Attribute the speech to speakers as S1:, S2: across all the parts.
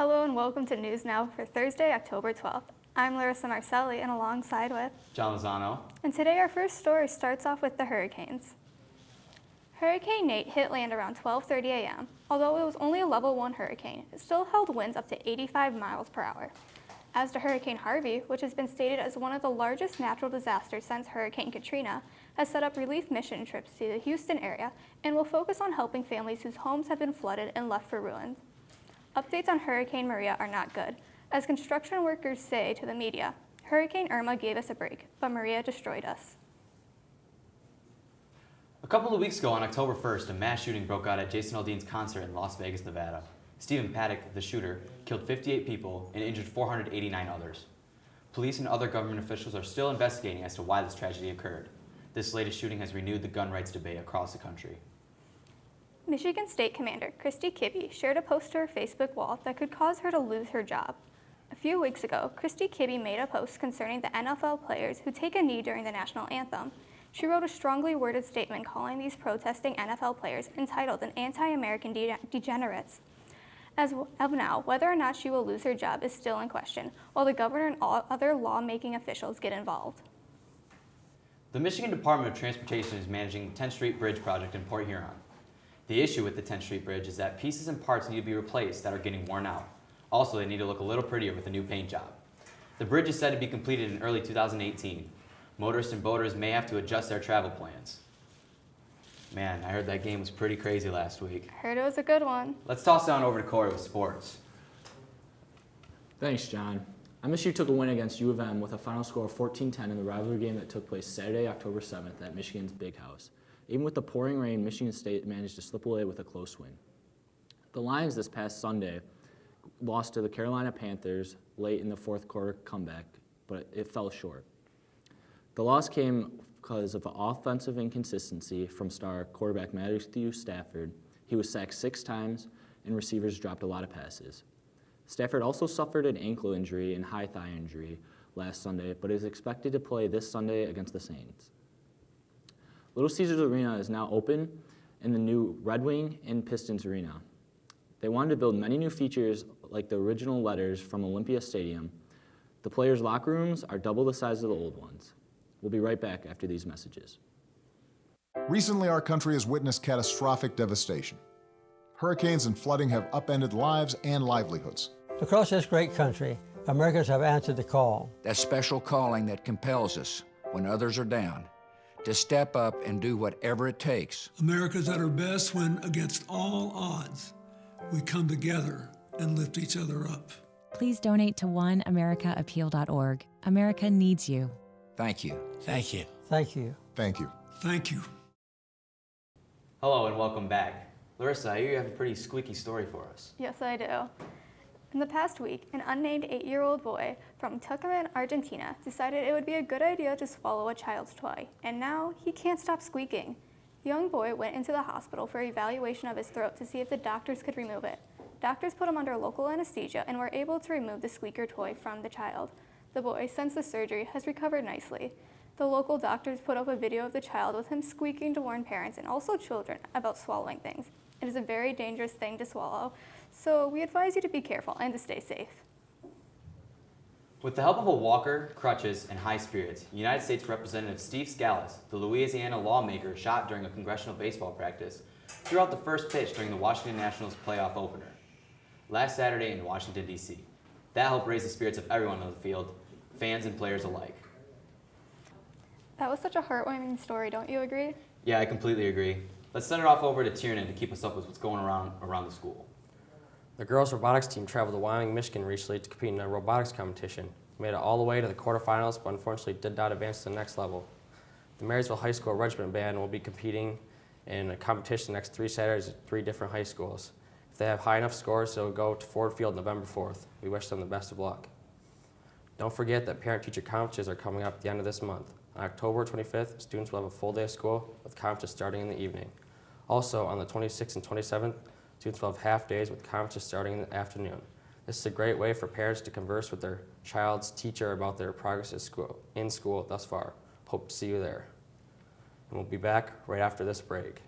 S1: Hello and welcome to News Now for Thursday, October 12th. I'm Larissa Marcelli and alongside with
S2: John Lozano.
S1: And today our first story starts off with the hurricanes. Hurricane Nate hit land around 12:30 a.m. Although it was only a level 1 hurricane, it still held winds up to 85 miles per hour. As to Hurricane Harvey, which has been stated as one of the largest natural disasters since Hurricane Katrina, has set up relief mission trips to the Houston area and will focus on helping families whose homes have been flooded and left for ruin. Updates on Hurricane Maria are not good. As construction workers say to the media, Hurricane Irma gave us a break, but Maria destroyed us.
S2: A couple of weeks ago on October 1st, a mass shooting broke out at Jason Aldean's concert in Las Vegas, Nevada. Stephen Paddock, the shooter, killed 58 people and injured 489 others. Police and other government officials are still investigating as to why this tragedy occurred. This latest shooting has renewed the gun rights debate across the country.
S1: Michigan State Commander Christy Kibbe shared a post to her Facebook wall that could cause her to lose her job. A few weeks ago, Christy Kibbe made a post concerning the NFL players who take a knee during the national anthem. She wrote a strongly worded statement calling these protesting NFL players entitled and anti-American degenerates. As of now, whether or not she will lose her job is still in question, while the governor and all other lawmaking officials get involved.
S2: The Michigan Department of Transportation is managing the 10th Street Bridge project in Port Huron. The issue with the 10th Street Bridge is that pieces and parts need to be replaced that are getting worn out. Also, they need to look a little prettier with a new paint job. The bridge is said to be completed in early 2018. Motorists and boaters may have to adjust their travel plans. Man, I heard that game was pretty crazy last week.
S1: I heard it was a good one.
S2: Let's toss it on over to Corey with sports.
S3: Thanks, John. MSU took a win against U of M with a final score of 14-10 in the rivalry game that took place Saturday, October 7th at Michigan's Big House. Even with the pouring rain, Michigan State managed to slip away with a close win. The Lions this past Sunday lost to the Carolina Panthers late in the fourth quarter comeback, but it fell short. The loss came because of offensive inconsistency from star quarterback Matthew Stafford. He was sacked 6 times, and receivers dropped a lot of passes. Stafford also suffered an ankle injury and high thigh injury last Sunday, but is expected to play this Sunday against the Saints. Little Caesars Arena is now open in the new Red Wing and Pistons Arena. They wanted to build many new features like the original letters from Olympia Stadium. The players' locker rooms are double the size of the old ones. We'll be right back after these messages.
S4: Recently, our country has witnessed catastrophic devastation. Hurricanes and flooding have upended lives and livelihoods.
S5: Across this great country, Americans have answered the call.
S6: That special calling that compels us, when others are down, to step up and do whatever it takes.
S7: America's at her best when, against all odds, we come together and lift each other up.
S8: Please donate to oneamericaappeal.org. America needs you.
S6: Thank you.
S5: Thank you. Thank you.
S4: Thank you.
S7: Thank you.
S2: Hello and welcome back. Larissa, I hear you have a pretty squeaky story for us.
S1: Yes, I do. In the past week, an unnamed 8-year-old boy from Tucumán, Argentina, decided it would be a good idea to swallow a child's toy, and now he can't stop squeaking. The young boy went into the hospital for evaluation of his throat to see if the doctors could remove it. Doctors put him under local anesthesia and were able to remove the squeaker toy from the child. The boy, since the surgery, has recovered nicely. The local doctors put up a video of the child with him squeaking to warn parents and also children about swallowing things. It is a very dangerous thing to swallow, so we advise you to be careful and to stay safe.
S2: With the help of a walker, crutches, and high spirits, United States Representative Steve Scalise, the Louisiana lawmaker shot during a congressional baseball practice, threw out the first pitch during the Washington Nationals playoff opener last Saturday in Washington, D.C. That helped raise the spirits of everyone on the field, fans and players alike.
S1: That was such a heartwarming story, don't you agree?
S2: Yeah, I completely agree. Let's send it off over to Tiernan to keep us up with what's going around the school.
S9: The girls' robotics team traveled to Wyoming, Michigan recently to compete in a robotics competition. They made it all the way to the quarterfinals, but unfortunately did not advance to the next level. The Marysville High School Regiment Band will be competing in a competition the next 3 Saturdays at 3 different high schools. If they have high enough scores, they'll go to Ford Field November 4th. We wish them the best of luck. Don't forget that parent-teacher conferences are coming up at the end of this month. On October 25th, students will have a full day of school with conferences starting in the evening. Also, on the 26th and 27th, students will have half days with conferences starting in the afternoon. This is a great way for parents to converse with their child's teacher about their progress in school thus far. Hope to see you there. And we'll be back right after this break.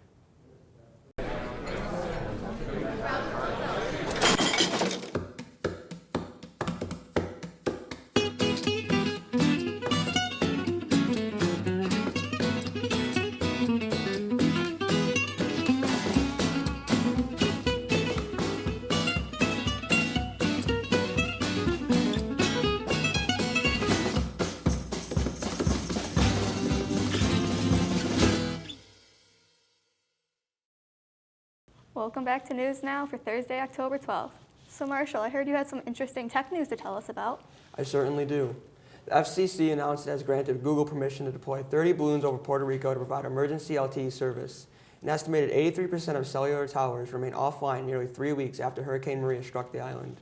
S1: Welcome back to News Now for Thursday, October 12th. So Marshall, I heard you had some interesting tech news to tell us about.
S10: I certainly do. The FCC announced it has granted Google permission to deploy 30 balloons over Puerto Rico to provide emergency LTE service. An estimated 83% of cellular towers remain offline nearly 3 weeks after Hurricane Maria struck the island.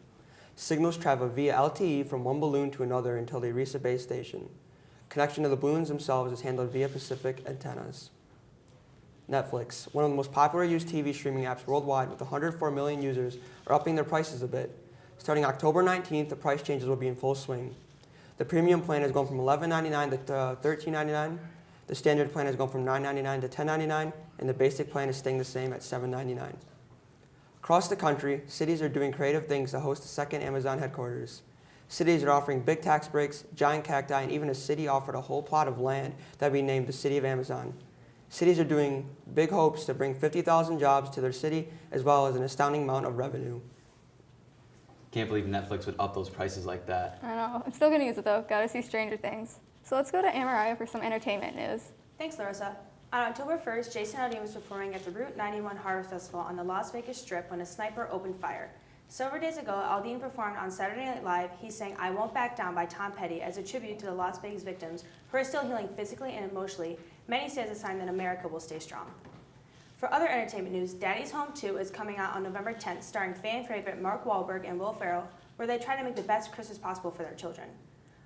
S10: Signals travel via LTE from one balloon to another until they reach a base station. Connection to the balloons themselves is handled via Pacific antennas. Netflix, one of the most popular used TV streaming apps worldwide with 104 million users, are upping their prices a bit. Starting October 19th, the price changes will be in full swing. The premium plan has gone from $11.99 to $13.99. The standard plan has gone from $9.99 to $10.99, and the basic plan is staying the same at $7.99. Across the country, cities are doing creative things to host a second Amazon headquarters. Cities are offering big tax breaks, giant cacti, and even a city offered a whole plot of land that will be named the City of Amazon. Cities are doing big hopes to bring 50,000 jobs to their city, as well as an astounding amount of revenue.
S2: Can't believe Netflix would up those prices like that.
S1: I know. I'm still gonna use it though. Gotta see Stranger Things. So let's go to Amariah for some entertainment news.
S11: Thanks, Larissa. On October 1st, Jason Aldean was performing at the Route 91 Harvest Festival on the Las Vegas Strip when a sniper opened fire. Several days ago, Aldean performed on Saturday Night Live. He sang I Won't Back Down by Tom Petty as a tribute to the Las Vegas victims who are still healing physically and emotionally. Many say it's a sign that America will stay strong. For other entertainment news, Daddy's Home 2 is coming out on November 10th, starring fan favorite Mark Wahlberg and Will Ferrell, where they try to make the best Christmas possible for their children.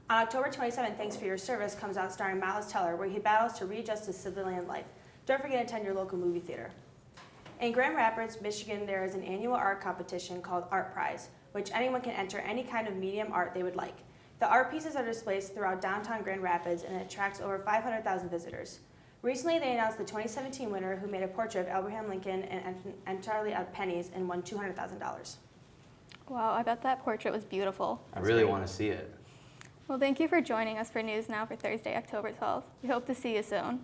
S11: On October 27th, Thanks for Your Service comes out starring Miles Teller, where he battles to readjust his civilian life. Don't forget to attend your local movie theater. In Grand Rapids, Michigan, there is an annual art competition called Art Prize, which anyone can enter any kind of medium art they would like. The art pieces are displayed throughout downtown Grand Rapids, and it attracts over 500,000 visitors. Recently, they announced the 2017 winner, who made a portrait of Abraham Lincoln and entirely out of pennies and won $200,000.
S1: Wow, I bet that portrait was beautiful.
S2: I really want to see it.
S1: Well, thank you for joining us for News Now for Thursday, October 12th. We hope to see you soon.